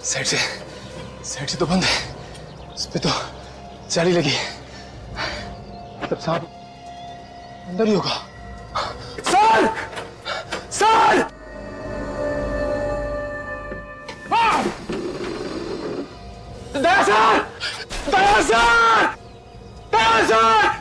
Side से तो बंद है, इस पे तो जाली लगी है, तब सांप अंदर ही होगा। सर! सर! दया सर! दया सर! दया सर!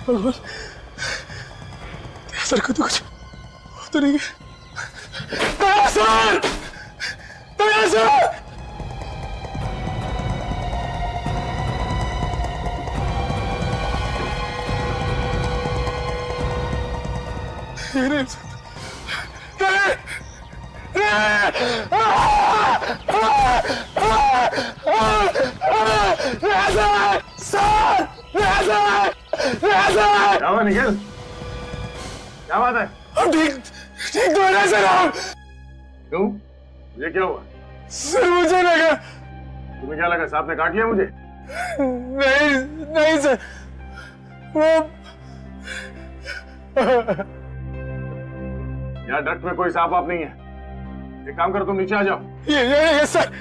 भगवान, सर को तो कुछ हो तो नहीं गया। दया सर! दया सर! निखिल, क्या बात है? ठीक ठीक तो है ना सर आप? क्यों? मुझे क्या हुआ? सर मुझे लगा। तुम्हें क्या लगा सांप ने काट लिया मुझे? नहीं नहीं सर, वो यहाँ डक्ट में कोई सांप आप नहीं है। एक काम करो, तुम नीचे आ जाओ। Yes sir,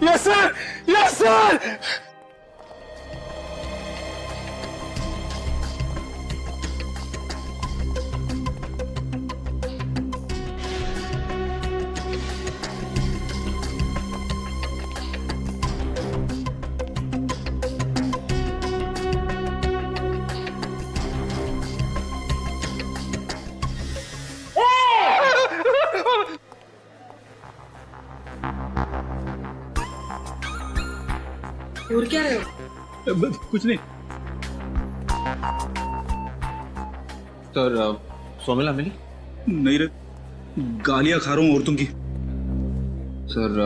yes sir, yes sir. और क्या रहे हो? कुछ नहीं सर। सोमिला मिली? नहीं रे, गालियां खा रहा हूँ औरतों की। सर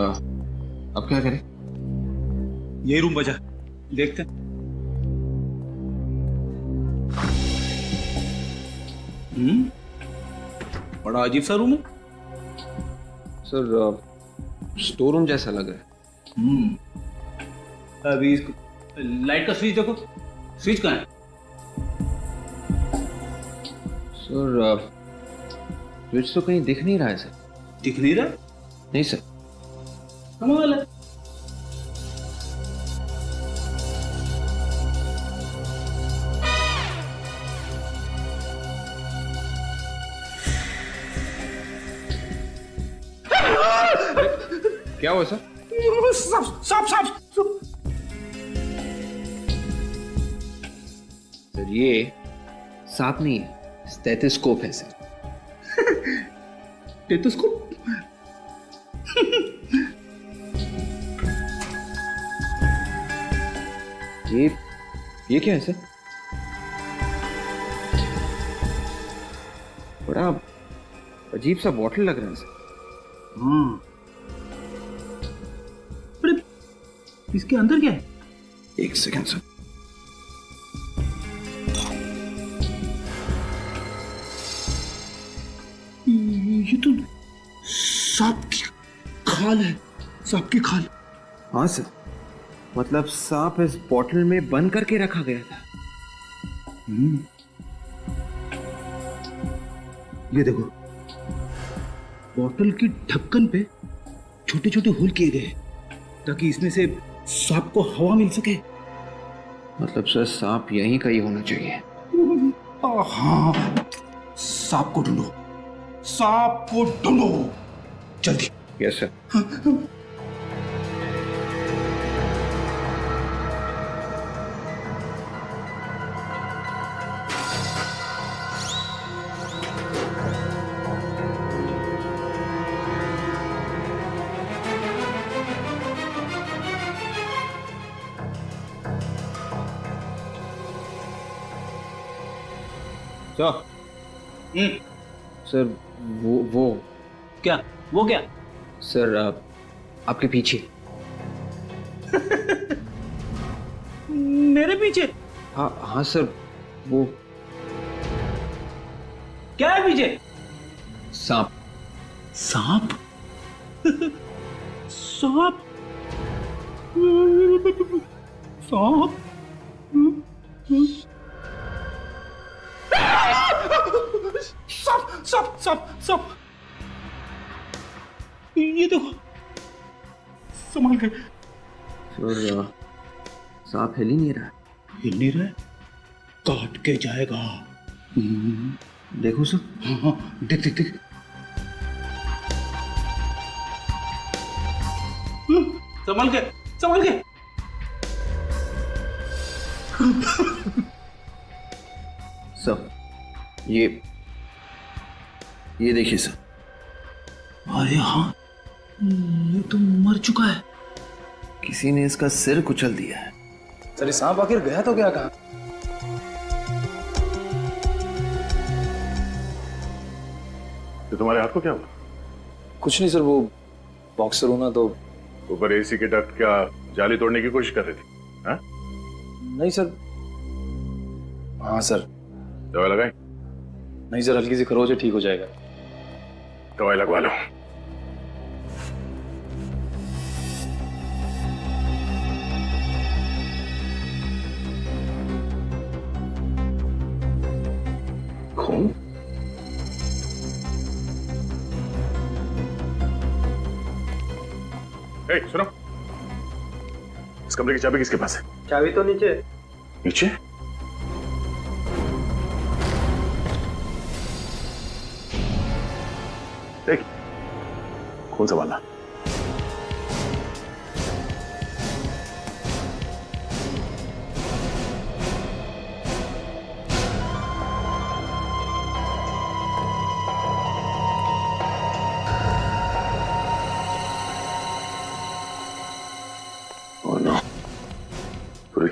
अब क्या करें? यही रूम बचा, देखते हैं। बड़ा अजीब सा रूम है। सर स्टोर रूम जैसा लग रहा है। अभी इसको लाइट का स्विच देखो, स्विच कहाँ है? सर स्विच तो कहीं दिख नहीं रहा है सर। दिख नहीं रहा? नहीं सर। कमाल है। क्या हुआ सर? सांप सांप सांप। सर ये सांप नहीं है, स्टेथोस्कोप है सर। स्टेथोस्कोप? ये क्या है सर? बड़ा अजीब सा बॉटल लग रहा है सर। इसके अंदर क्या है? एक सेकंड सर। ये तो सांप की खाल है, सांप की खाल। हाँ सर, मतलब सांप इस बॉटल में बंद करके रखा गया था। ये देखो, बॉटल की ढक्कन पे छोटे छोटे होल किए गए ताकि इसमें से सांप को हवा मिल सके। मतलब सर सांप यहीं का ही होना चाहिए। हाँ, सांप को ढूंढो, सांप को ढूंढो जल्दी। Yes sir. सर, सर वो क्या? वो क्या? सर आपके पीछे। मेरे पीछे? हाँ हाँ सर, वो क्या है पीछे? सांप। सांप सांप सांप सांप सांप सांप सांप ये देखो, संभाल के। सर सांप हिल ही नहीं रहा। हिल नहीं रहा है, काट के जाएगा। देखो सर। हाँ हाँ, देख देख देख। संभाल के, संभाल के। सर ये देखिए सर। अरे हाँ, ये तो मर चुका है। किसी ने इसका सिर कुचल दिया है। सर ये सांप आखिर गया तो क्या कहा? तो तुम्हारे हाथ को क्या हुआ? कुछ नहीं सर, वो बॉक्सर होना तो। ऊपर एसी के डक्ट क्या जाली तोड़ने की कोशिश कर रही थी? हाँ? नहीं सर। हाँ सर। दवाई लगाई? नहीं सर, हल्की सी खरोच है, ठीक हो जाएगा। दवाई लगवा लो। खून? सुनो, इस कमरे की चाबी किसके पास है? चाबी तो नीचे। नीचे? देख, खून संभालना। Oh no. पूरी।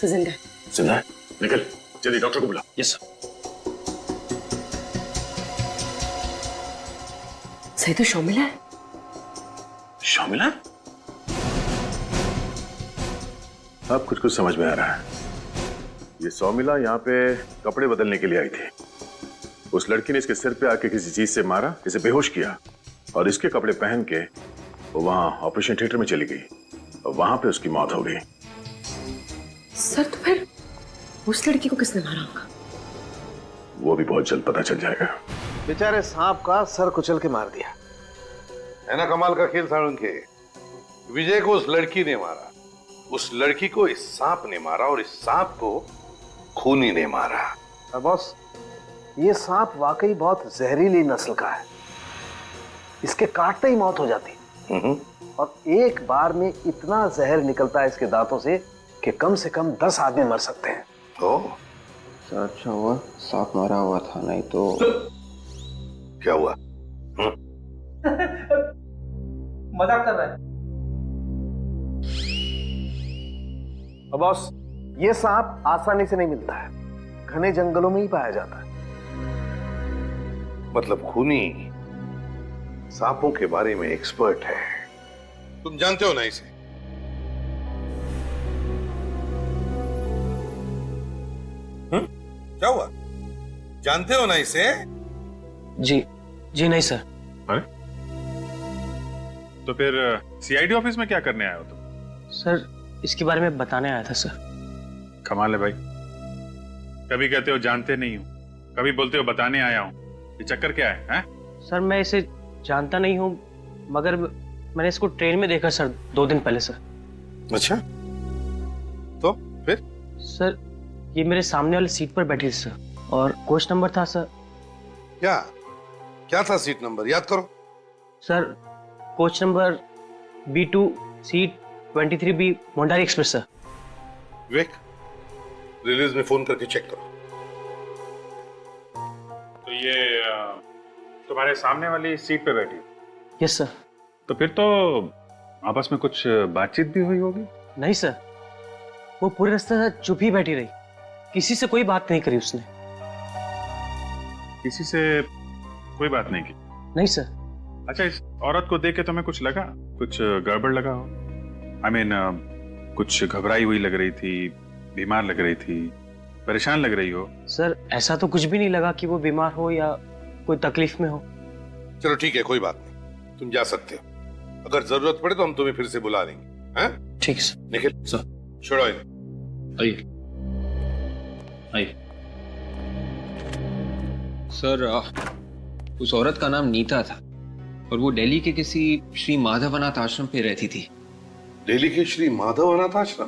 जिंदा है। जिंदा है? निकल, जल्दी डॉक्टर को बुला। Yes sir. सही तो शर्मिला है। शर्मिला? अब कुछ कुछ समझ में आ रहा है। ये शर्मिला यहाँ पे कपड़े बदलने के लिए आई थी। उस लड़की ने इसके सिर पे आके किसी चीज से मारा, इसे बेहोश किया और इसके कपड़े पहन के वो वहां ऑपरेशन थिएटर में चली गई और वहां पे उसकी मौत हो गई। सर तो फिर उस लड़की को किसने मारा होगा? वो भी बहुत जल्द पता चल जाएगा। बेचारे सांप का सर कुचल के मार दिया है ना। कमाल का खेल साळुंखे। विजय को उस लड़की ने मारा, उस लड़की को इस सांप ने मारा और इस सांप को खूनी ने मारा। बॉस, ये सांप वाकई बहुत जहरीली नस्ल का है। इसके काटते ही मौत हो जाती। और एक बार में इतना जहर निकलता है इसके दांतों से कि कम से कम 10 आदमी मर सकते हैं। सर अच्छा हुआ सांप मारा हुआ था, नहीं तो। क्या हुआ? मजाक कर रहा है। बॉस, ये सांप आसानी से नहीं मिलता है, घने जंगलों में ही पाया जाता है। मतलब खूनी सांपों के बारे में एक्सपर्ट है। तुम जानते हो ना इसे? क्या हुआ? जानते हो ना इसे? जी जी नहीं सर। अरे तो फिर सीआईडी ऑफिस में क्या करने आए हो तुम? सर इसके बारे में बताने आया था सर। कमाल है भाई, कभी कहते हो जानते नहीं हो, कभी बोलते हो बताने आया हूं। ये चक्कर क्या है? सर मैं इसे जानता नहीं हूँ, मगर मैंने इसको ट्रेन में देखा सर 2 दिन पहले सर। अच्छा, तो फिर? सर ये मेरे सामने वाली सीट पर बैठी थी सर, और कोच नंबर था सर। क्या क्या था सीट नंबर? याद करो। Sir coach number B2 seat 23B Mondari express sir. Vivek, रिलीज में फोन करके चेक करो। तो ये तुम्हारे सामने वाली सीट पे बैठी? Yes sir. तो फिर तो आपस में कुछ बातचीत भी हुई होगी? नहीं सर, वो पूरे रास्ते से चुप ही बैठी रही, किसी से कोई बात नहीं करी उसने। किसी से कोई बात नहीं की? नहीं सर। अच्छा, इस औरत को देख के तुम्हें कुछ लगा, कुछ गड़बड़ लगा हो? I mean, कुछ घबराई हुई लग रही थी, बीमार लग रही थी, परेशान लग रही हो। सर ऐसा तो कुछ भी नहीं लगा कि वो बीमार हो या कोई तकलीफ में हो। चलो ठीक है, कोई बात नहीं, तुम जा सकते हो। अगर जरूरत पड़े तो हम तुम्हें फिर से बुला लेंगे। हैं? ठीक है सर। निखिल सर। छोड़ो इन्हें। आइए आइए। सर उस औरत का नाम नीता था और वो दिल्ली के किसी श्री माधव अनाथ आश्रम पे रहती थी। दिल्ली के श्री माधव अनाथ आश्रम?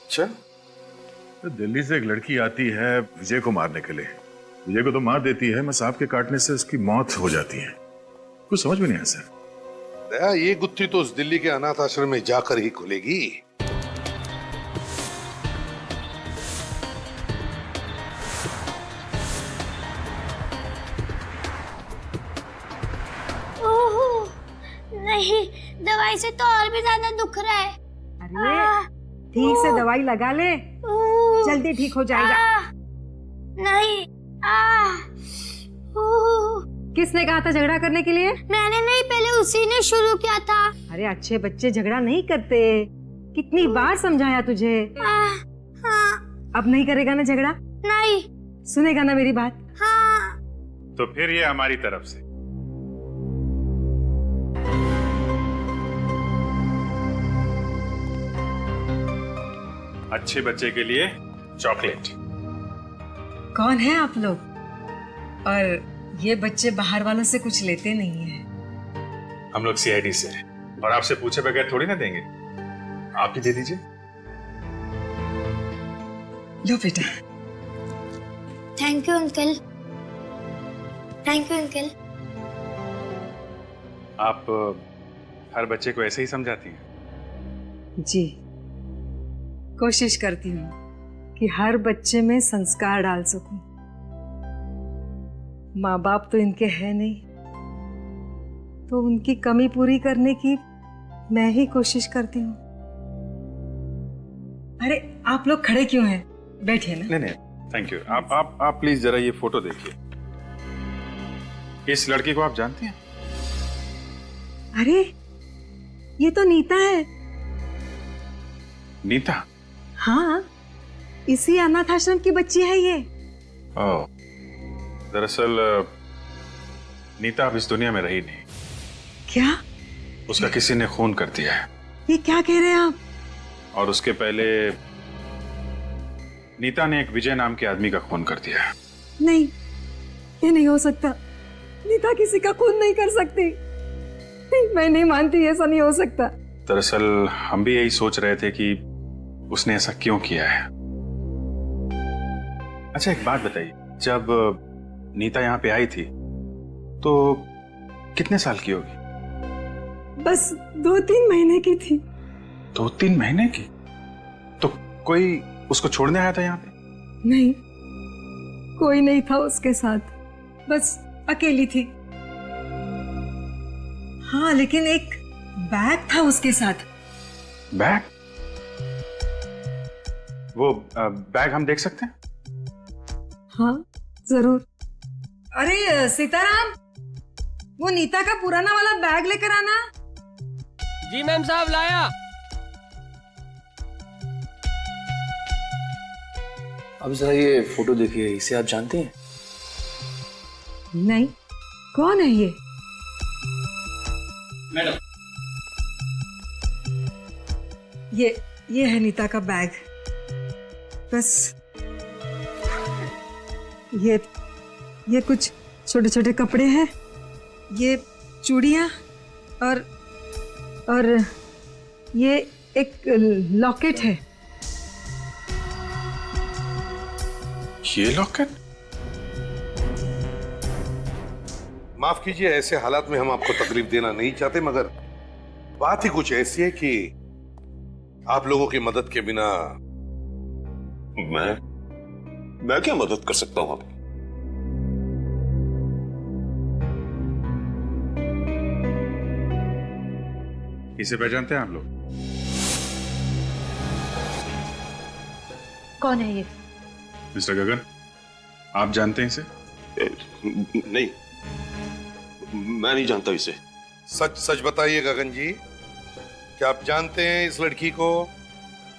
अच्छा। तो दिल्ली से एक लड़की आती है विजय को मारने के लिए। विजय को तो मार देती है, मैं सांप के काटने से उसकी मौत हो जाती है। कुछ समझ में नहीं आया सर। दया, ये गुत्थी तो उस दिल्ली के अनाथ आश्रम में जाकर ही खुलेगी। ओह, नहीं, दवाई से तो और भी ज्यादा दुख रहा है। अरे ठीक से दवाई लगा ले, जल्दी ठीक हो जाएगा। नहीं। किसने कहा था झगड़ा करने के लिए? मैंने नहीं, पहले उसी ने शुरू किया था। अरे अच्छे बच्चे झगड़ा नहीं करते, कितनी बार समझाया तुझे। हाँ। अब नहीं करेगा ना झगड़ा? नहीं। सुनेगा ना मेरी बात? हाँ। तो फिर ये हमारी तरफ से अच्छे बच्चे के लिए चॉकलेट। कौन है आप लोग? और ये बच्चे बाहर वालों से कुछ लेते नहीं है। हम लोग सीआईडी से हैं और आपसे पूछे बगैर थोड़ी ना देंगे, आप ही दे दीजिए। लो बेटा। Thank you uncle. Thank you uncle. आप हर बच्चे को ऐसे ही समझाती हैं? जी, कोशिश करती हूँ कि हर बच्चे में संस्कार डाल सकूं। माँ बाप तो इनके हैं नहीं, तो उनकी कमी पूरी करने की मैं ही कोशिश करती हूँ। अरे आप लोग खड़े क्यों हैं? बैठिए ना। नहीं नहीं, थैंक यू। आप प्लीज जरा ये फोटो देखिए। इस लड़की को आप जानती हैं? अरे ये तो नीता है। नीता? हाँ, इसी अनाथ आश्रम की बच्ची है ये। ओह, दरअसल नीता अब इस दुनिया में रही नहीं। क्या? उसका किसी ने खून कर दिया है। ये क्या कह रहे हैं आप? और उसके पहले नीता ने एक विजय नाम के आदमी का खून कर दिया है। नहीं, ये नहीं हो सकता। नीता किसी का खून नहीं कर सकती। नहीं, मैं नहीं मानती, ऐसा नहीं हो सकता। दरअसल हम भी यही सोच रहे थे कि उसने ऐसा क्यों किया है। अच्छा एक बात बताइए, जब नीता यहाँ पे आई थी तो कितने साल की होगी? बस 2-3 महीने की थी। 2-3 महीने की? तो कोई उसको छोड़ने आया था यहाँ पे? नहीं, कोई नहीं था उसके साथ, बस अकेली थी। हाँ, लेकिन एक बैग था उसके साथ। बैग? वो बैग हम देख सकते हैं? हाँ जरूर। अरे सीताराम, वो नीता का पुराना वाला बैग लेकर आना। जी मैम साहब, लाया। अब जरा ये फोटो देखिए, इसे आप जानते हैं? नहीं, कौन है ये? मैडम। ये है नीता का बैग। बस ये कुछ छोटे छोटे कपड़े हैं, ये चूड़ियां और ये एक लॉकेट है। ये लॉकेट? माफ कीजिए, ऐसे हालात में हम आपको तकलीफ देना नहीं चाहते, मगर बात ही कुछ ऐसी है कि आप लोगों की मदद के बिना। मैं क्या मदद कर सकता हूं आपकी? इसे पहचानते हैं आप लोग? कौन है ये? मिस्टर गगन, आप जानते हैं इसे? नहीं, मैं नहीं जानता इसे। सच सच बताइए गगन जी, क्या आप जानते हैं इस लड़की को?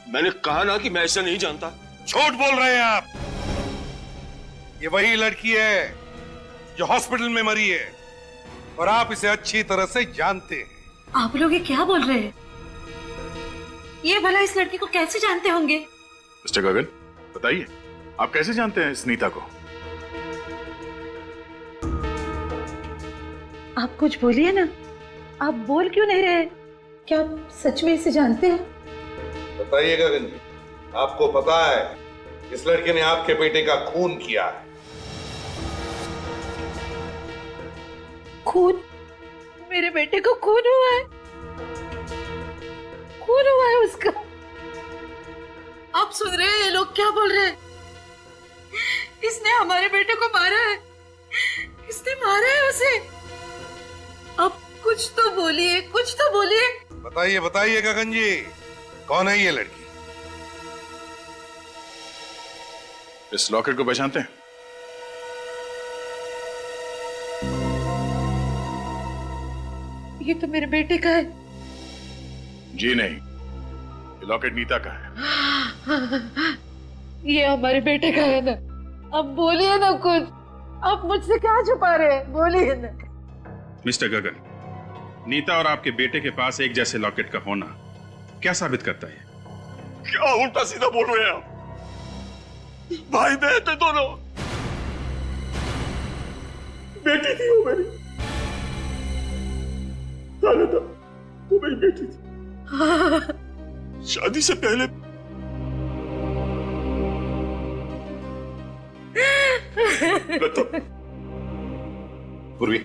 मैंने कहा ना कि मैं इसे नहीं जानता। झूठ बोल रहे हैं आप। ये वही लड़की है जो हॉस्पिटल में मरी है और आप इसे अच्छी तरह से जानते हैं। आप लोग ये क्या बोल रहे हैं? ये भला इस लड़की को कैसे जानते होंगे? मिस्टर गगन, बताइए, आप कैसे जानते हैं इस नीता को? आप कुछ बोलिए ना, आप बोल क्यों नहीं रहे? क्या आप सच में इसे जानते हैं? बताइए गगन जी, आपको पता है इस लड़के ने आपके बेटे का खून किया है? खून? मेरे बेटे को खून हुआ है? खून हुआ है उसका? आप सुन रहे हैं ये लोग क्या बोल रहे हैं? इसने हमारे बेटे को मारा है, इसने मारा है उसे। अब कुछ तो बोलिए, कुछ तो बोलिए। बताइए बताइए गगन जी, कौन है ये लड़की? इस लॉकेट को पहचानते हैं? ये तो मेरे बेटे का है। जी नहीं, ये लॉकेट नीता का है। ये हमारे बेटे का है ना। अब बोलिए ना कुछ, आप मुझसे क्या छुपा रहे हैं? बोलिए ना। मिस्टर गगन, नीता और आपके बेटे के पास एक जैसे लॉकेट का होना क्या साबित करता है? क्या उल्टा सीधा बोल रहे हैं आप? भाई बहन थे दोनों, बेटी थी वो मेरी, जाना था वो मेरी बेटी थी। शादी से पहले बताओ पूर्वी,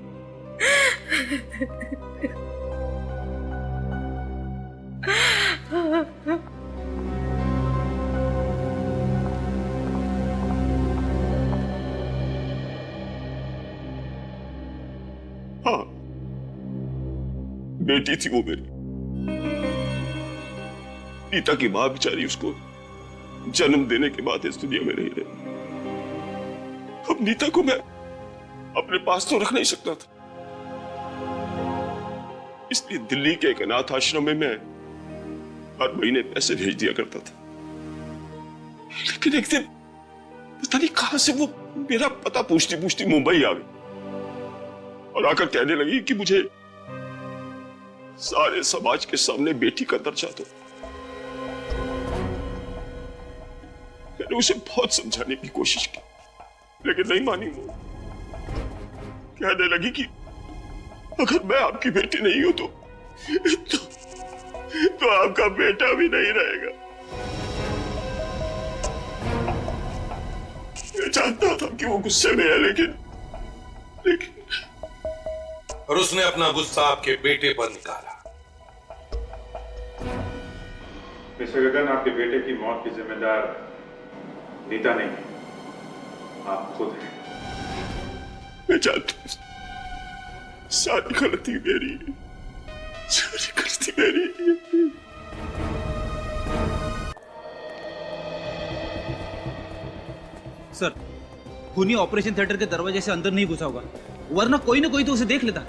हाँ, बेटी थी वो मेरी। नीता की मां बेचारी उसको जन्म देने के बाद इस दुनिया में नहीं रही। अब नीता को मैं अपने पास तो रख नहीं सकता था, इसलिए दिल्ली के एक अनाथ आश्रम में मैं हर महीने पैसे भेज दिया करता था। लेकिन एक दिन पता नहीं कहां से वो मेरा पता पूछती पूछती मुंबई आ गई और आकर कहने लगी कि मुझे सारे समाज के सामने बेटी का दर्जा दो। मैंने उसे बहुत समझाने की कोशिश की, लेकिन नहीं मानी वो। कहने लगी कि अगर मैं आपकी बेटी नहीं हूं तो आपका बेटा भी नहीं रहेगा। मैं जानता था कि वो गुस्से में है, लेकिन और उसने अपना गुस्सा आपके बेटे पर निकाला। मिस्टर गगन, आपके बेटे की मौत की जिम्मेदार नीता नहीं, आप खुद हैं। मैं जानता हूं, सारी गलती मेरी है, सारी गलती मेरी है। सर, खूनी ऑपरेशन थिएटर के दरवाजे से अंदर नहीं घुसा होगा, वरना कोई ना कोई तो उसे देख लेता।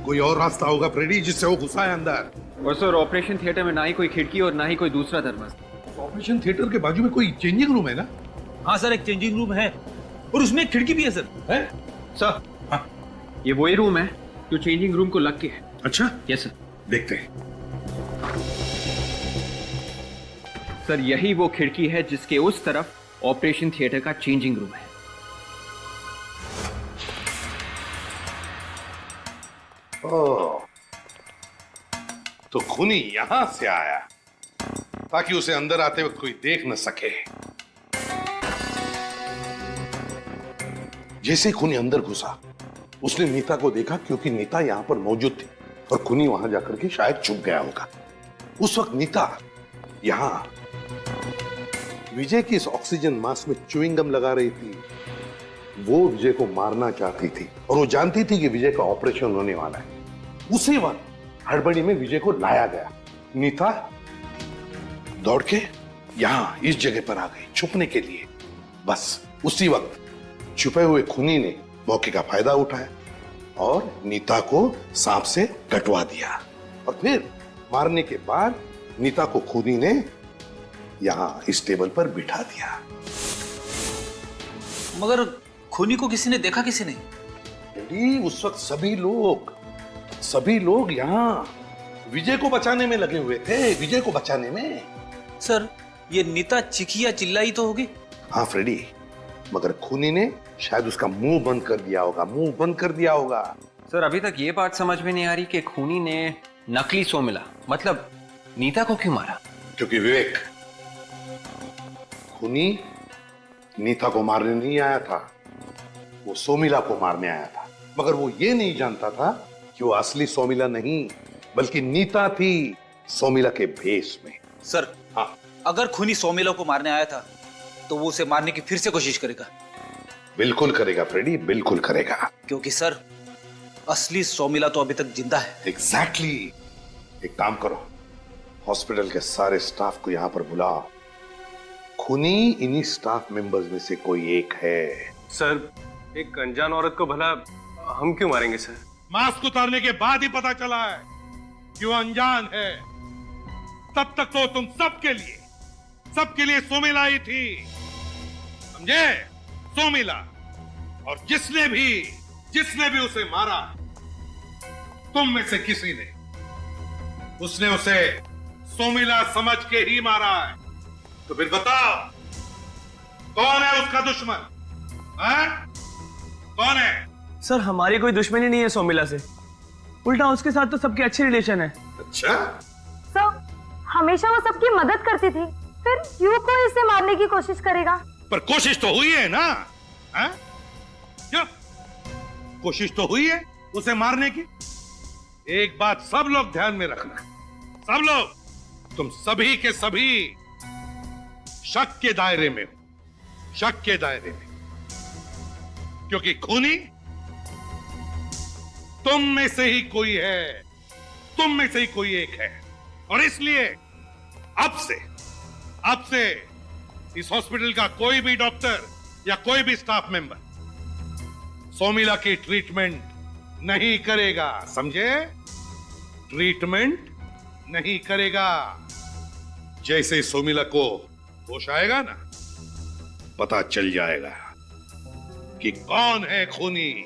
कोई और रास्ता होगा फ्रेडी जिससे वो घुसा है अंदर। और सर, ऑपरेशन थिएटर में ना ही कोई खिड़की और ना ही कोई दूसरा दरवाजा। ऑपरेशन थिएटर के बाजू में कोई चेंजिंग रूम है ना? हाँ सर, एक चेंजिंग रूम है और उसमें एक खिड़की भी है सर। है? सर, हाँ, ये वही रूम है जो चेंजिंग रूम को लग के है। अच्छा, यस सर। देखते हैं। सर, यही वो खिड़की है जिसके उस तरफ ऑपरेशन थिएटर का चेंजिंग रूम है। ओह, तो खूनी यहां से आया ताकि उसे अंदर आते वक्त कोई देख न सके। जैसे खूनी अंदर घुसा, उसने नीता को देखा क्योंकि नीता यहां पर मौजूद थी और खूनी वहां जाकर के शायद छुप गया होगा। उस वक्त नीता यहां विजय की इस ऑक्सीजन मास्क में च्युइंग गम लगा रही थी। वो विजय को मारना चाहती थी और वो जानती थी कि विजय का ऑपरेशन होने वाला है। उसी वक्त हड़बड़ी में विजय को लाया गया। नीता दौड़ के यहां इस जगह पर आ गई छुपने के लिए। बस उसी वक्त छुपे हुए खूनी ने मौके का फायदा उठाया और नीता को सांप से कटवा दिया और फिर मारने के बाद नीता को खूनी ने यहां इस टेबल पर बिठा दिया। मगर खूनी को किसी ने देखा, किसी ने? रेडी, उस वक्त सभी लोग यहां विजय को बचाने में लगे हुए थे, विजय को बचाने में। सर, ये नीता चिखी या चिल्लाई तो होगी। हाँ फ्रेडी, मगर खूनी ने शायद उसका मुंह बंद कर दिया होगा, सर अभी तक ये बात समझ में नहीं आ रही कि खूनी ने नकली सोमिला मतलब नीता को क्यों मारा? क्योंकि विवेक, खूनी नीता को मारने नहीं आया था, वो सोमिला को मारने आया था। मगर वो ये नहीं जानता था कि वो असली सोमिला नहीं बल्कि नीता थी, सोमिला के भेष में। सर, हाँ, अगर खूनी सोमिला को मारने आया था तो वो उसे मारने की फिर से कोशिश करेगा। बिल्कुल करेगा फ्रेडी, बिल्कुल करेगा। क्योंकि सर, असली सोमिला तो अभी तक जिंदा है। एग्जैक्टली। एक काम करो, हॉस्पिटल के सारे स्टाफ को यहां पर बुलाओ। खूनी इन्हीं स्टाफ मेंबर्स में से कोई एक है। सर, एक अनजान औरत को भला हम क्यों मारेंगे सर? मास्क उतारने के बाद ही पता चला है कि वो अनजान है। तब तक तो तुम सबके लिए सोमिला ही थी, समझे? सोमिला। और जिसने भी उसे मारा, तुम में से किसी ने, उसने उसे सोमिला समझ के ही मारा है। तो फिर बताओ, कौन है उसका दुश्मन? कौन है? सर, हमारी कोई दुश्मनी नहीं है सोमिला से, उल्टा उसके साथ तो सबके अच्छे रिलेशन है। अच्छा? सर, हमेशा वो सबकी मदद करती थी, फिर क्यों कोई इसे मारने की कोशिश करेगा? पर कोशिश तो हुई है ना? क्यों? कोशिश तो हुई है उसे मारने की। एक बात सब लोग ध्यान में रखना, सब लोग, तुम सभी के सभी शक के दायरे में हो, शक के दायरे में। क्योंकि खूनी तुम में से ही कोई है, तुम में से ही कोई एक है। और इसलिए अब से इस हॉस्पिटल का कोई भी डॉक्टर या कोई भी स्टाफ मेंबर सोमिला की ट्रीटमेंट नहीं करेगा, समझे? ट्रीटमेंट नहीं करेगा। जैसे सोमिला को होश आएगा ना, पता चल जाएगा कि कौन है खूनी।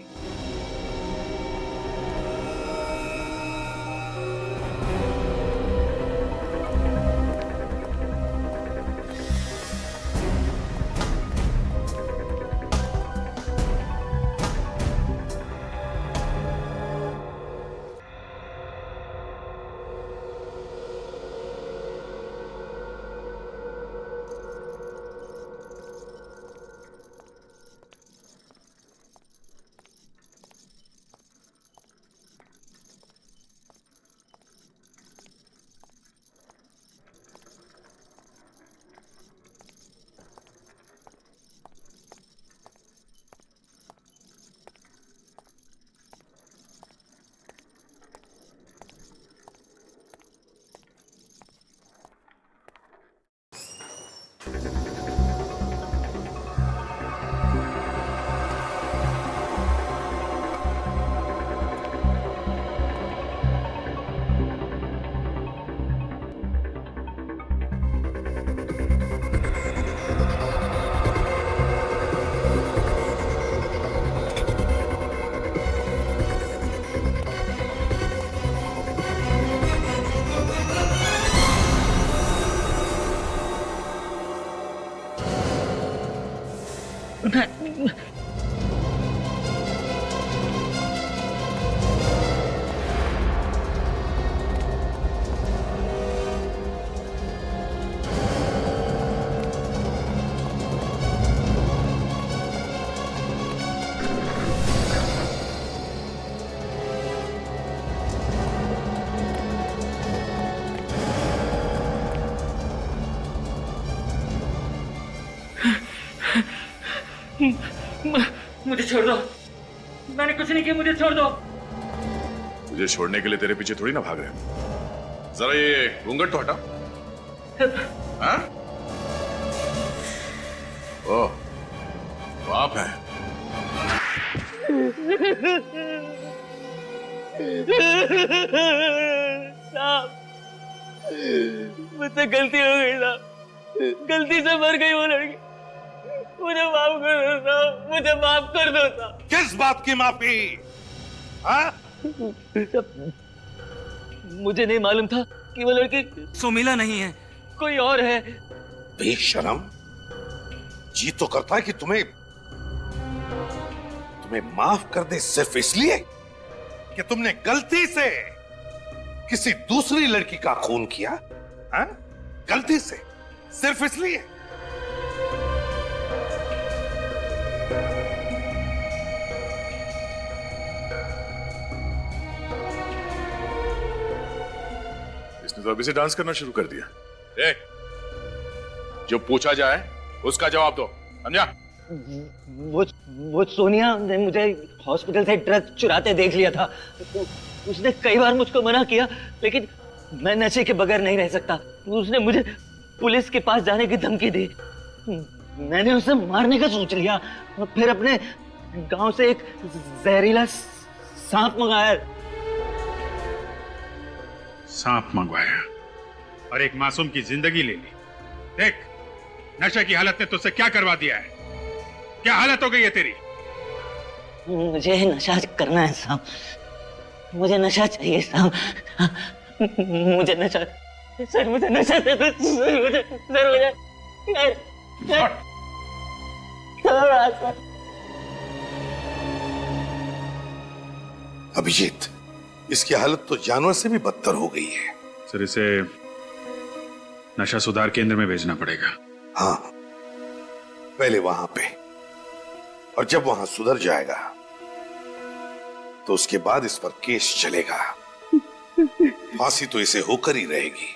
मुझे छोड़ दो, मैंने कुछ नहीं किया, मुझे छोड़ दो। मुझे छोड़ने के लिए तेरे पीछे थोड़ी ना भाग रहे हैं। जरा ये घूंघट तो हटा। हाँ? ओह, तो आप हैं। साहब, मुझसे गलती हो गई साहब, गलती से मर गई वो लड़की। मुझे माफ कर दो साहब, मुझे माफ कर दो साहब। किस बात की माफी? हाँ? मुझे नहीं मालूम था कि वो लड़की सोमिला नहीं है, कोई और है। बेशरम, जी तो करता है कि तुम्हें माफ कर दे सिर्फ इसलिए कि तुमने गलती से किसी दूसरी लड़की का खून किया। हाँ? गलती से, सिर्फ इसलिए। इसने तो अभी से डांस करना शुरू कर दिया। जो पूछा जाए उसका जवाब दो, समझा? वो सोनिया ने मुझे हॉस्पिटल से ड्रग चुराते देख लिया था। उसने कई बार मुझको मना किया, लेकिन मैं नशे के बगैर नहीं रह सकता। उसने मुझे पुलिस के पास जाने की धमकी दी। मैंने उसे मारने का सोच लिया और फिर अपने गांव से एक जहरीला सांप मंगाया। सांप मंगवाया और एक मासूम की जिंदगी ले ली। देख, नशे की हालत ने तुझसे क्या करवा दिया है। क्या हालत हो गई है तेरी? मुझे नशा करना है साहब, मुझे नशा चाहिए साहब, मुझे नशा, सर मुझे नशा दे दो, सर मुझे अभिजीत, इसकी हालत तो जानवर से भी बदतर हो गई है। सर, इसे नशा सुधार केंद्र में भेजना पड़ेगा। हाँ, पहले वहां पे, और जब वहां सुधर जाएगा तो उसके बाद इस पर केस चलेगा। फांसी तो इसे होकर ही रहेगी।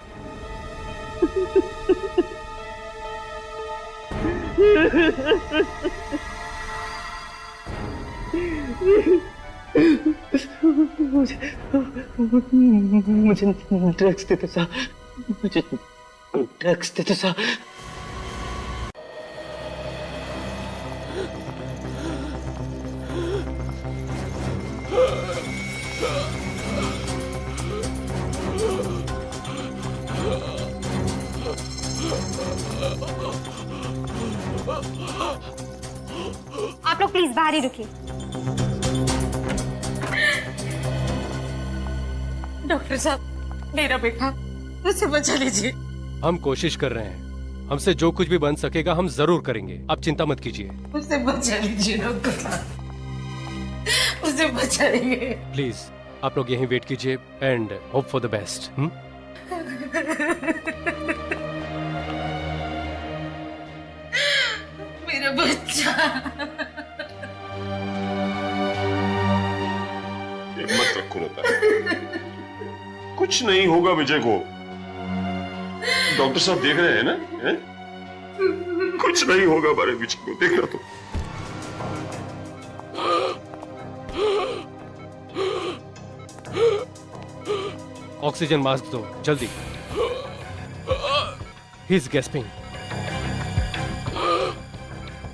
मुझे ड्रग्स देते साहब, मुझे ड्रग्स देते साहब। आप लोग प्लीज बाहर ही रुकिए। डॉक्टर साहब, मेरा बेटा, उसे बचा लीजिए। हम कोशिश कर रहे हैं, हमसे जो कुछ भी बन सकेगा हम जरूर करेंगे, आप चिंता मत कीजिए। उसे बचा लीजिए डॉक्टर साहब, उसे बचाइए प्लीज। आप लोग यहीं वेट कीजिए and hope for the best. मेरा बच्चा। हिम्मत रखो लता, कुछ नहीं होगा विजय को। डॉक्टर साहब देख रहे हैं ना, है? कुछ नहीं होगा हमारे विजय को, देखना तो। ऑक्सीजन मास्क दो जल्दी। He is gasping.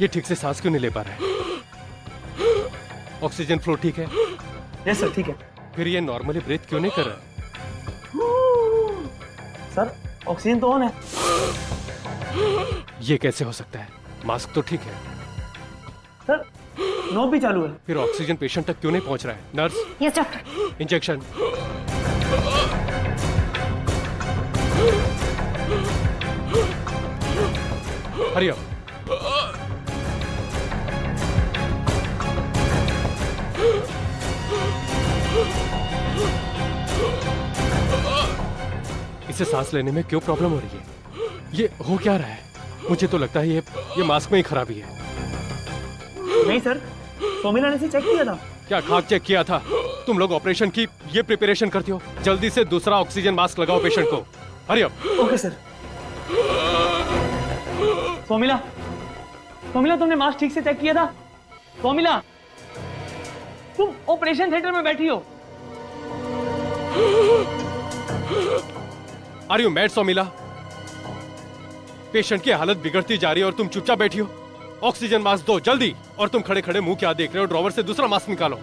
ये ठीक से सांस क्यों नहीं ले पा रहा है? ऑक्सीजन फ्लो ठीक है? यस सर, ठीक है। फिर ये नॉर्मली ब्रीथ क्यों नहीं कर रहा? सर, ऑक्सीजन तो ऑन है। ये कैसे हो सकता है? मास्क तो ठीक है सर, नॉब भी चालू है। फिर ऑक्सीजन पेशेंट तक क्यों नहीं पहुंच रहा है? Nurse. Yes doctor. Injection. Hurry up. इसे सांस लेने में क्यों प्रॉब्लम हो रही है? ये हो क्या रहा है? मुझे तो लगता है ये मास्क में ही खराबी है। नहीं सर, सोमिला ने इसे चेक किया था। क्या खाक चेक किया था? तुम लोग ऑपरेशन की ये प्रिपरेशन करते हो। जल्दी से दूसरा ऑक्सीजन मास्क लगाओ पेशेंट को। Hurry up. Okay sir. Somila, Somila तुमने मास्क ठीक से चेक किया था? सोमिला, तुम ऑपरेशन थिएटर में बैठी हो। Are you mad Somila? Patient की हालत बिगड़ती जा रही है और तुम चुपचाप बैठी हो। ऑक्सीजन मास्क दो जल्दी। और तुम खड़े खड़े मुंह क्या देख रहे हो? ड्रॉवर से दूसरा मास्क निकालो।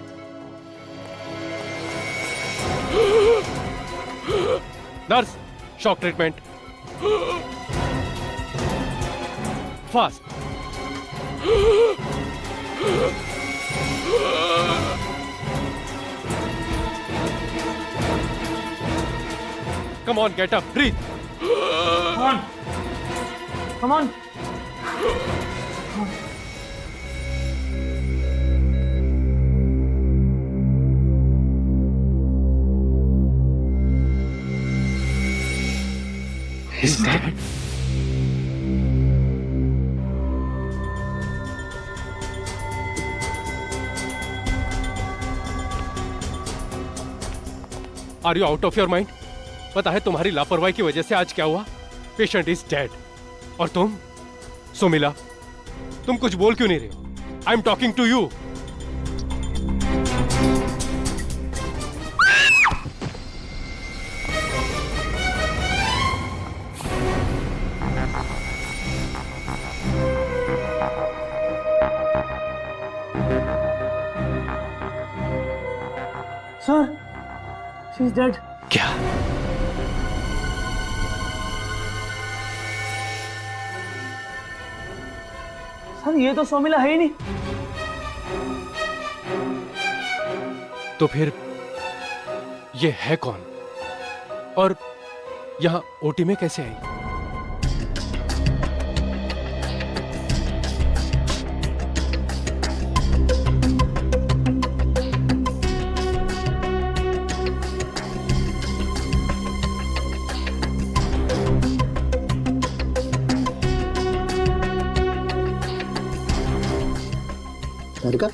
Nurse, shock treatment. Fast. Come on, get up, breathe. Come on. Come on. He's dead. Are you out of your mind? पता है तुम्हारी लापरवाही की वजह से आज क्या हुआ? Patient is dead. और तुम सुमिला, तुम कुछ बोल क्यों नहीं रहे? I am talking to you. Sir, she's dead. क्या? सर ये तो सोमिला है ही नहीं। तो फिर ये है कौन? और यहां ओटी में कैसे आई? राधिका,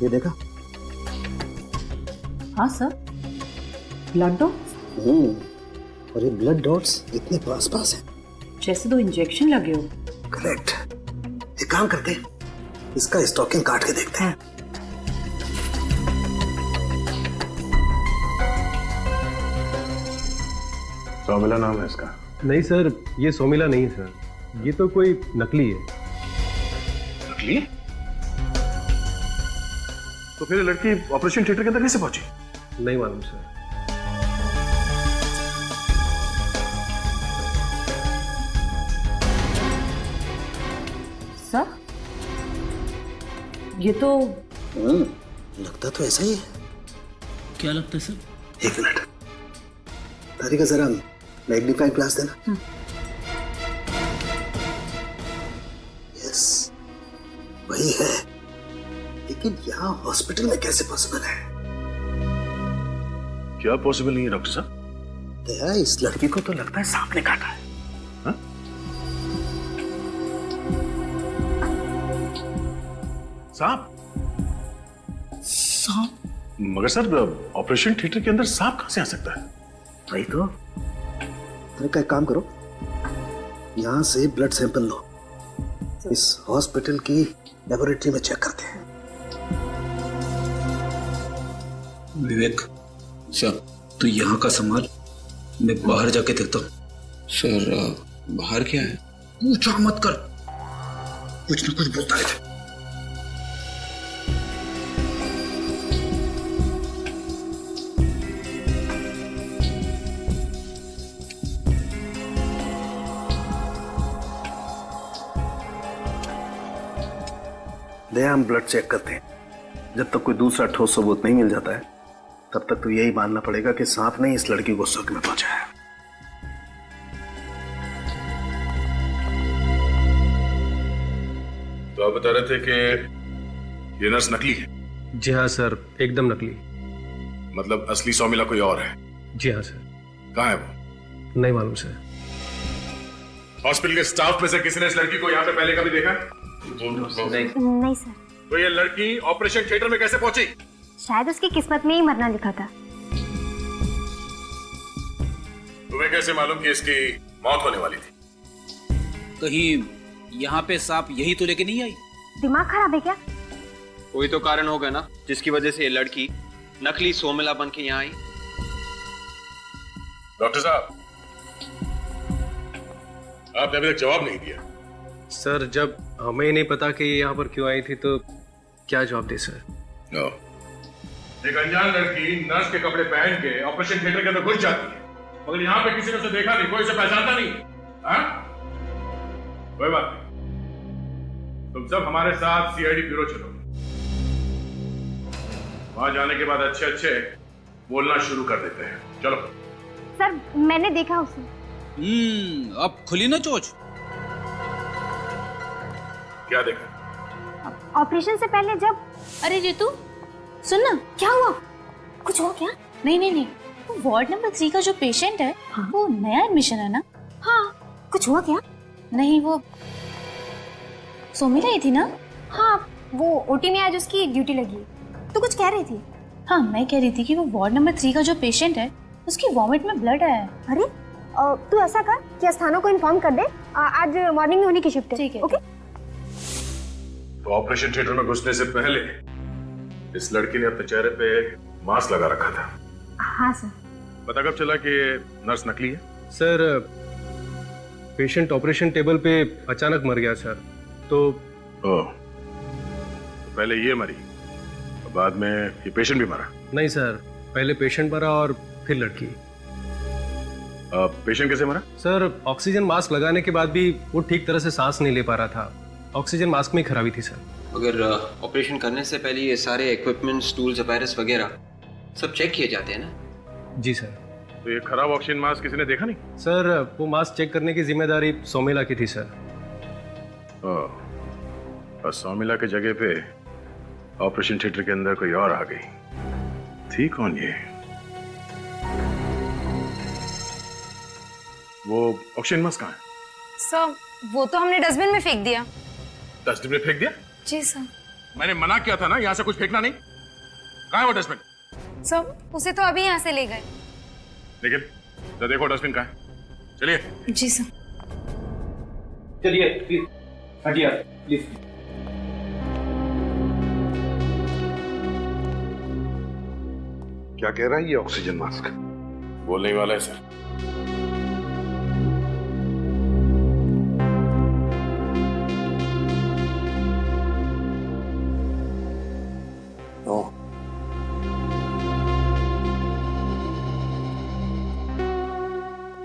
ये देखा? हाँ सर, ब्लड डॉट्स। और ये ब्लड डॉट्स इतने पास पास हैं। जैसे 2 इंजेक्शन लगे हो। करेक्ट। एक काम करते हैं, इसका स्टॉकिंग काट के देखते हैं। सोमिला नाम है इसका? नहीं सर, ये सोमिला नहीं है सर, ये तो कोई नकली है। नकली? तो फिर लड़की ऑपरेशन थिएटर के अंदर कैसे पहुंची? नहीं मालूम सर। सर, ये तो लगता तो ऐसा ही है। क्या लगता है सर? एक मिनट, राधिका जरा मैग्नीफाइंग ग्लास देना। यस, वही है। लेकिन यहाँ हॉस्पिटल में कैसे पॉसिबल है? क्या पॉसिबल नहीं है डॉक्टर साहब? दया, इस लड़की को तो लगता है सांप ने काटा है। हा? सांप? सांप? मगर सर, ऑपरेशन थिएटर के अंदर सांप कहां से आ सकता है? वही तो। का एक काम करो, यहां से ब्लड सैंपल लो, इस हॉस्पिटल की लेबोरेटरी में चेक करते हैं। विवेक सर, तू यहाँ का संभाल, मैं बाहर जाके देखता हूँ। सर, बाहर क्या है? पूछा मत कर, कुछ न कुछ बोलता है। दया, हम ब्लड चेक करते हैं। जब तक कोई दूसरा ठोस सबूत नहीं मिल जाता है, तब तक तो यही मानना पड़ेगा कि सांप ने इस लड़की को शक में पहुंचाया। तो आप बता रहे थे कि ये नर्स नकली है? जी हाँ सर, एकदम नकली। मतलब असली सोमिला कोई और है? जी हाँ सर। कहाँ है वो? नहीं मालूम सर। हॉस्पिटल के स्टाफ में से किसी ने इस लड़की को यहाँ पे पहले कभी देखा? नहीं सर। तो ये लड़की ऑपरेशन थिएटर में कैसे पहुंची? शायद उसकी किस्मत में ही मरना लिखा था। तुम्हें कैसे मालूम कि इसकी मौत होने वाली थी? कहीं यहाँ पे सांप यही तो लेके नहीं आई? दिमाग खराब है क्या? कोई तो कारण होगा ना, जिसकी वजह से ये लड़की नकली सोमिला बन के यहाँ आई। डॉक्टर साहब, आपने अभी तक जवाब नहीं दिया। सर, जब हमें नहीं पता कि ये यहाँ पर क्यों आई थी तो क्या जवाब दे सर? एक अनजान लड़की नर्स के कपड़े पहन के ऑपरेशन थिएटर के अंदर घुस जाती है, मगर यहाँ पे किसी ने उसे देखा नहीं, कोई उसे पहचानता नहीं। हाँ? कोई बात नहीं, तुम सब हमारे साथ सीआईडी ब्यूरो चलो। वहां जाने के बाद अच्छे अच्छे बोलना शुरू कर देते हैं। चलो। सर मैंने देखा उसे। अब खुली ना चोच। क्या देखा? ऑपरेशन से पहले जब। अरे रितु सुन ना, क्या हुआ? कुछ हुआ क्या? नहीं, वो वार्ड नंबर 3 का जो पेशेंट है, हाँ? वो नया एडमिशन है ना? हाँ। कुछ हुआ क्या? नहीं, वो सोमिला ही थी ना? हाँ, वो ओटी में आज उसकी ड्यूटी लगी। तो कुछ कह रही थी? हाँ, मैं कह रही थी कि वो वार्ड नंबर 3 का जो पेशेंट है, उसकी वॉमिट में ब्लड आया है। अरे तू ऐसा कर कि स्थानों को इन्फॉर्म कर दे, आज मॉर्निंग में होने की शिफ्ट है। ठीक है। ओके। तो ऑपरेशन थिएटर में घुसने से पहले इस लड़की ने अपने चेहरे पे मास्क लगा रखा था। हाँ सर। पता कब चला कि नर्स नकली है? सर पेशेंट ऑपरेशन टेबल पे अचानक मर गया सर। तो पहले ये मरी, बाद में ये पेशेंट भी मरा? नहीं सर, पहले पेशेंट मरा और फिर लड़की। पेशेंट कैसे मरा? सर ऑक्सीजन मास्क लगाने के बाद भी वो ठीक तरह से सांस नहीं ले पा रहा था। ऑक्सीजन मास्क में खराबी थी सर। अगर ऑपरेशन करने से पहले ये सारे इक्विपमेंट्स, टूल्स, अपैरेंस वगैरह सब चेक किए जाते हैं ना? जी सर। तो ये खराब ऑक्सीजन मास्क किसी ने देखा नहीं? सर वो मास्क चेक करने की जिम्मेदारी सोमिला की थी सर। और सोमिला के जगह पे ऑपरेशन थिएटर के अंदर कोई और आ गई थी। कौन ये? वो ऑक्सीजन मास्क कहाँ है? सर वो तो हमने डस्टबिन में फेंक दिया। डस्टबिन में फेंक दिया? जी सर। मैंने मना किया था ना यहाँ से कुछ फेंकना नहीं। कहाँ है वो डस्टबिन? सर उसे तो अभी यहाँ से ले गए। लेकिन तो देखो डस्टबिन कहाँ है। चलिए। जी सर। चलिए प्लीज हटिए प्लीज। क्या कह रहा है ये ऑक्सीजन मास्क? बोलने वाला है सर।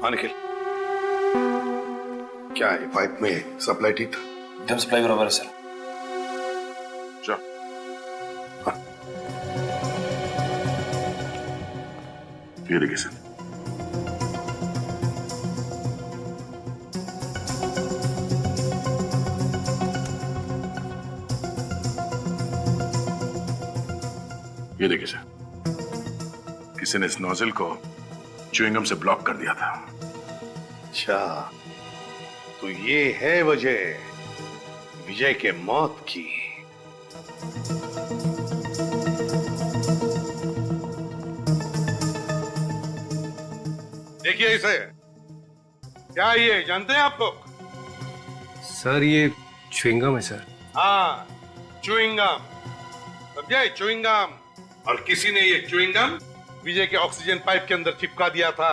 निखिल, क्या है पाइप में सप्लाई ठीक था? एकदम सप्लाई बराबर है सर। चलो। हाँ। ये देखिए सर। ये देखिए सर, किसी ने इस नोजल को च्युइंगम से ब्लॉक कर दिया था। अच्छा, तो ये है वजह विजय के मौत की। देखिए इसे, क्या ये जानते हैं आप लोग? सर ये च्युइंगम है सर। हाँ, च्युइंगम, समझे? च्युइंगम। और किसी ने ये च्युइंगम विजय के ऑक्सीजन पाइप के अंदर चिपका दिया था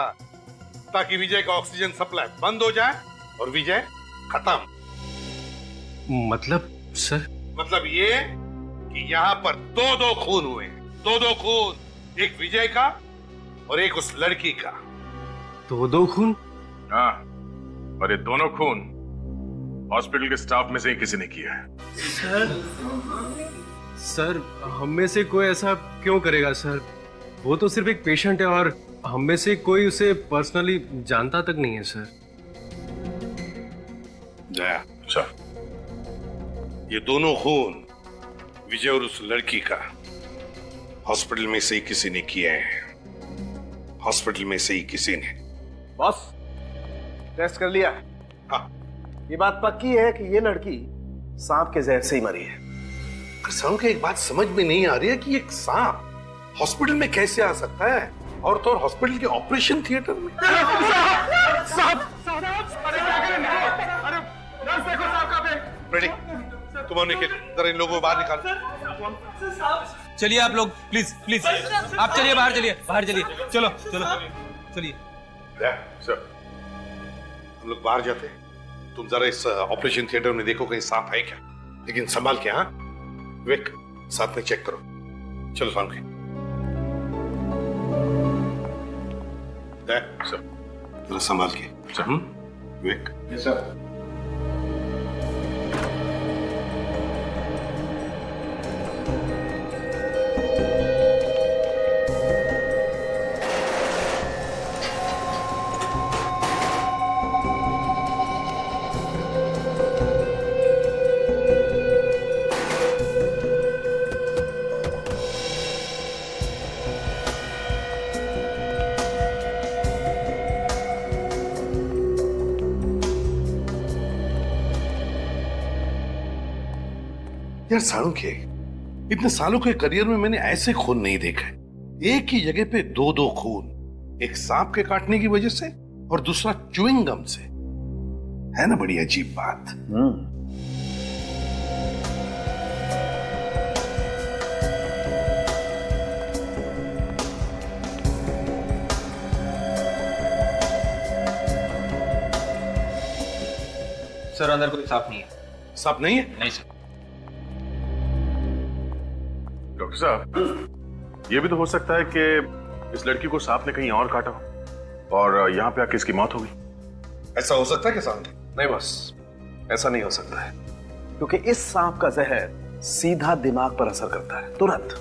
ताकि विजय का ऑक्सीजन सप्लाई बंद हो जाए और विजय खत्म। मतलब सर? मतलब ये कि यहाँ पर दो खून हुए, दो खून, एक विजय का और एक उस लड़की का। दो खून? हाँ, और ये दोनों खून हॉस्पिटल के स्टाफ में से ही किसी ने किया है। सर हम में से कोई ऐसा क्यों करेगा सर? वो तो सिर्फ एक पेशेंट है और हम में से कोई उसे पर्सनली जानता तक नहीं है सर। जया सर, ये दोनों खून विजय और उस लड़की का हॉस्पिटल में से ही किसी ने किए हैं। हॉस्पिटल में से ही किसी ने। बॉस टेस्ट कर लिया? हाँ। ये बात पक्की है कि ये लड़की सांप के जहर से ही मरी है। कसम के एक बात समझ में नहीं आ रही है कि एक सांप हॉस्पिटल में कैसे आ सकता है, और तो और हॉस्पिटल के ऑपरेशन थिएटर में। रेडी, तुम और निखिल जरा इन लोगों को बाहर निकालो। चलिए आप लोग, प्लीज प्लीज आप चलिए, बाहर चलिए, बाहर चलिए। चलो चलो चलिए। सर हम लोग बाहर जाते हैं, तुम जरा इस ऑपरेशन थिएटर में देखो कहीं सांप है क्या, लेकिन संभाल के। हाँ विवेक, साथ में चेक करो। चलो सांप के। सर जरा संभाल के। सर विवेक। Yes sir. यार साळुंखे, इतने सालों के करियर में मैंने ऐसे खून नहीं देखा है। एक ही जगह पे दो दो खून, एक सांप के काटने की वजह से और दूसरा च्युइंग गम से। है ना बड़ी अजीब बात। सर अंदर कोई सांप नहीं है। सांप नहीं है? नहीं सर। डॉक्टर साहब, ये भी तो हो सकता है कि इस लड़की को सांप ने कहीं और काटा हो और यहाँ पे आके इसकी मौत हो गई। ऐसा हो सकता है कि सांप? नहीं बस, ऐसा नहीं हो सकता है, क्योंकि इस सांप का जहर सीधा दिमाग पर असर करता है तुरंत।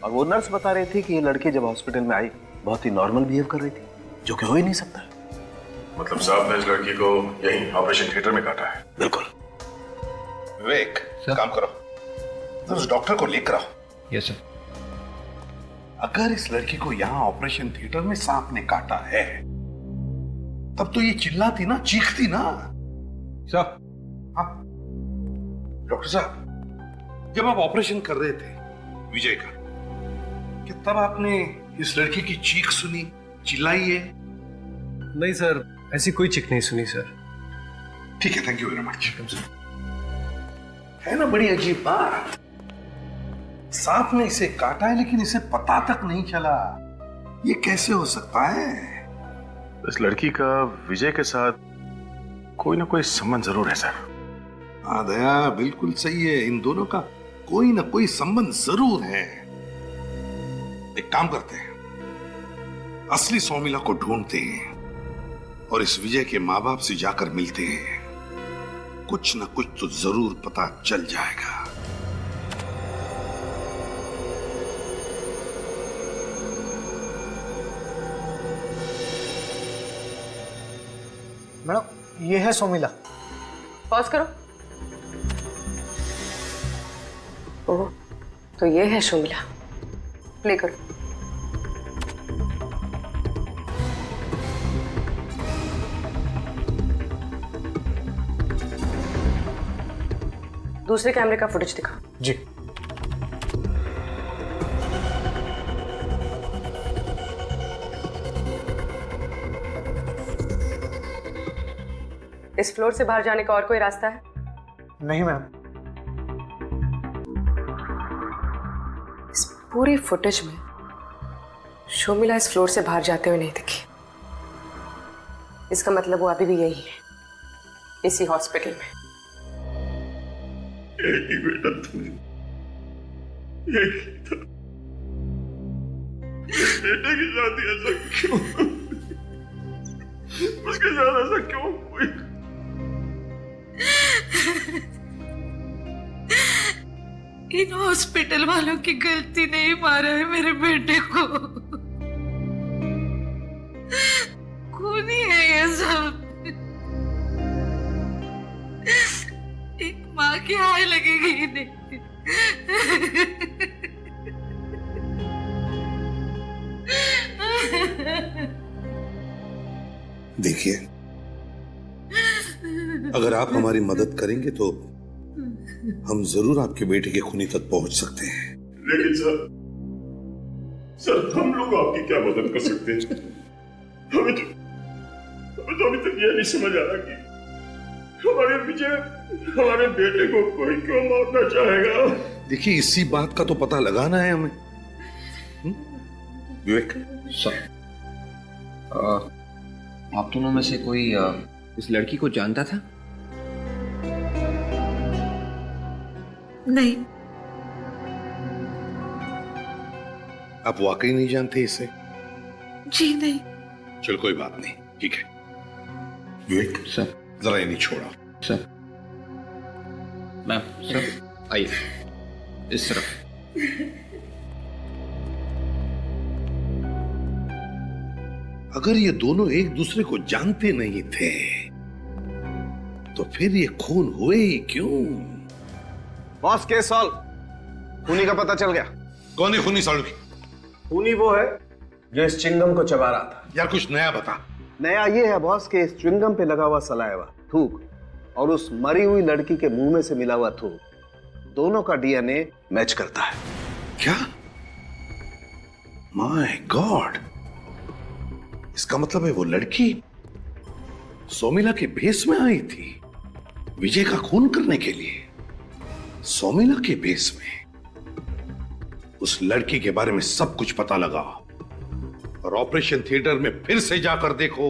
और वो नर्स बता रही थी कि ये लड़की जब हॉस्पिटल में आई बहुत ही नॉर्मल बिहेव कर रही थी, जो कि हो ही नहीं सकता। मतलब सांप ने इस लड़की को यहीं ऑपरेशन थिएटर में काटा है? बिल्कुल। विवेक, काम करो, तो उस डॉक्टर को लेकर आओ। Yes sir. अगर इस लड़की को यहाँ ऑपरेशन थिएटर में सांप ने काटा है, तब तो ये चिल्लाती ना, चीखती ना। सर। हाँ डॉक्टर साहब, जब आप ऑपरेशन कर रहे थे विजय का, क्या तब आपने इस लड़की की चीख सुनी, चिल्लाई है? नहीं सर, ऐसी कोई चीख नहीं सुनी सर। ठीक है, थैंक यू वेरी मच। है ना बड़ी अजीब बात। सांप ने इसे काटा है लेकिन इसे पता तक नहीं चला। ये कैसे हो सकता है? इस लड़की का विजय के साथ कोई ना कोई संबंध जरूर है सर। हाँ दया, बिल्कुल सही है। इन दोनों का कोई ना कोई संबंध जरूर है। एक काम करते हैं, असली सौमिला को ढूंढते हैं और इस विजय के माँ बाप से जाकर मिलते हैं। कुछ ना कुछ तो जरूर पता चल जाएगा। मैडम, ये है सोमिला। पॉज करो। ओह, तो ये है सोमिला। प्ले करो। दूसरे कैमरे का फुटेज दिखा। जी। इस फ्लोर से बाहर जाने का और कोई रास्ता है? नहीं मैम। इस पूरी फुटेज में शोमिला इस फ्लोर से बाहर जाते हुए नहीं दिखी। इसका मतलब वो अभी भी यही है, इसी हॉस्पिटल में। एक ही बेटा था, एक ही था। बेटे की शादी ऐसा क्यों? उसके साथ ऐसा क्यों कोई? इन हॉस्पिटल वालों की गलती नहीं, मारा है मेरे बेटे को। खूनी है ये सब। एक माँ की हाय लगेगी इन्हें। देखिए, अगर आप हमारी मदद करेंगे तो हम जरूर आपके बेटे के खूनी तक पहुंच सकते हैं। लेकिन सर हम लोग आपकी क्या मदद कर सकते हैं? हमें तो अभी तक यह नहीं समझ आ रहा कि हमारे विजय हमारे बेटे को कोई क्यों मारना चाहेगा। देखिए, इसी बात का तो पता लगाना है हमें। विवेक सर, आप दोनों में से कोई इस लड़की को जानता था? नहीं। आप वाकई नहीं जानते इसे? जी नहीं। चल कोई बात नहीं, ठीक है। विवेक सर, जरा ये नहीं छोड़ा। सर, मैम, सर, आइए इस तरफ। अगर ये दोनों एक दूसरे को जानते नहीं थे तो फिर ये खून हुए ही क्यों? Boss case solve. खूनी का पता चल गया। कौन है खूनी सालू की? खूनी वो है जो इस चिंगम को चबा रहा था। यार कुछ नया बता। नया ये है बॉस कि इस च्युइंगम पे लगा हुआ सलाइवा, थूक और उस मरी हुई लड़की के मुंह में से मिला हुआ थूक, दोनों का डीएनए मैच करता है। क्या? माय गॉड, इसका मतलब है वो लड़की सोमिला के भेस में आई थी विजय का खून करने के लिए। सोमिला के भेस में उस लड़की के बारे में सब कुछ पता लगा और ऑपरेशन थिएटर में फिर से जाकर देखो,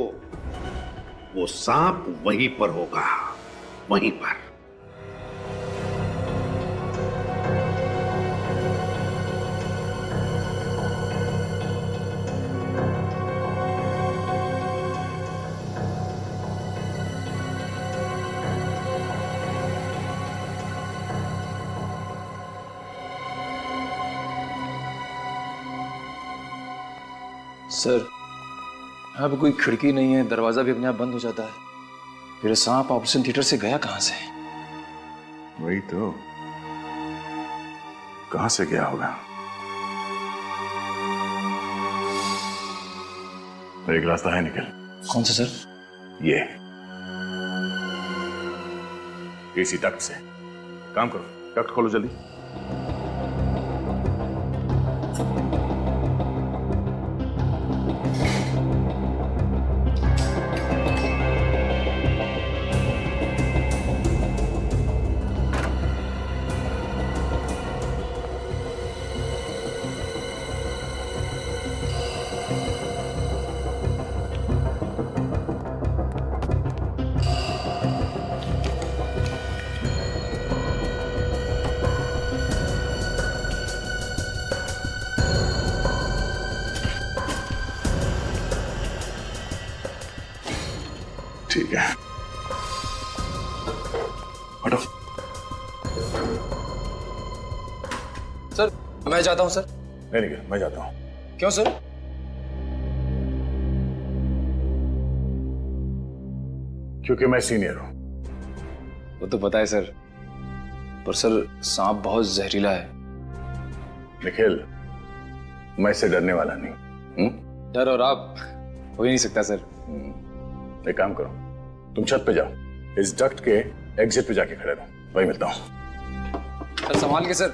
वो सांप वहीं पर होगा, वहीं पर। सर, यहाँ पे कोई खिड़की नहीं है, दरवाजा भी अपने आप बंद हो जाता है। फिर सांप ऑपरेशन थिएटर से गया कहां से? वही तो, कहां से गया होगा? एक रास्ता है निकल। कौन सा सर? ये एसी डक्ट से। काम करो, डक्ट खोलो जल्दी। ठीक है, हटो। सर, मैं जाता हूं सर। नहीं, मैं जाता हूं। क्यों सर? क्योंकि मैं सीनियर हूं। वो तो पता है सर, पर सर सांप बहुत जहरीला है। निखिल, मैं इससे डरने वाला नहीं। डर और आप हो ही नहीं सकता सर। एक काम करो, तुम छत पे जाओ, इस डक्ट के एग्जिट पे जाके खड़े रहो, वहीं मिलता हूं। संभाल के सर।